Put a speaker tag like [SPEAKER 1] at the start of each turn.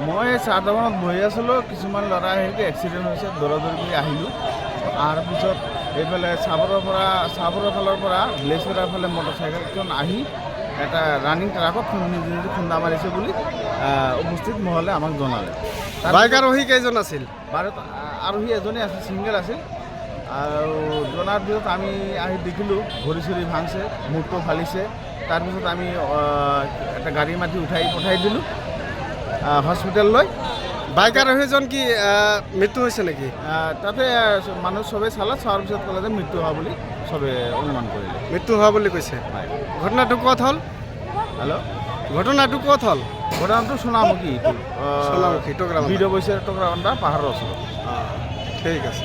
[SPEAKER 1] মই চাহ দোকানত বহি আছিলোঁ, কিছুমান ল'ৰা আহিলে এক্সিডেণ্ট হৈছে, দৌৰা-দৌৰি কৰি আহিলোঁ। অহাৰ পিছত এইফালে চাবৰৰ ফালৰ পৰা ব্লেজবেৰাৰ ফালে মটৰচাইকেলখন আহি এটা ৰানিং ট্ৰাকত খুন্দা মাৰিছে বুলি উপস্থিত মহলে আমাক জনালে।
[SPEAKER 2] বাইক আৰোহী কেইজন আছিল?
[SPEAKER 1] আৰোহী এজনেই আছিল, ছিংগল আছিল। আৰু জনাৰ পিছত আমি আহি দেখিলোঁ ভৰি চৰি ভাঙছে, মূৰটো ফালিছে। তাৰপিছত আমি এটা গাড়ী মাতি পঠাই দিলোঁ হস্পিটেললৈ।
[SPEAKER 2] বাইক আৰোহীজন কি মৃত্যু হৈছে নেকি?
[SPEAKER 1] তাতে মানুহ চবেই চোৱাৰ পিছত ক'লে যে মৃত্যু হোৱা বুলি চবেই অনুমান কৰিলে।
[SPEAKER 2] মৃত্যু হোৱা বুলি কৈছে। ঘটনাটো ক'ত হ'ল?
[SPEAKER 1] হেল্ল',
[SPEAKER 2] ঘটনাটো ক'ত হ'ল?
[SPEAKER 1] ঘটনাটো সোণামুখী,
[SPEAKER 2] সোণামুখী টকৰাবান্ধা।
[SPEAKER 1] বিড বৈছে টকৰাবান্ধা পাহাৰৰ ওচৰত।
[SPEAKER 2] ঠিক আছে।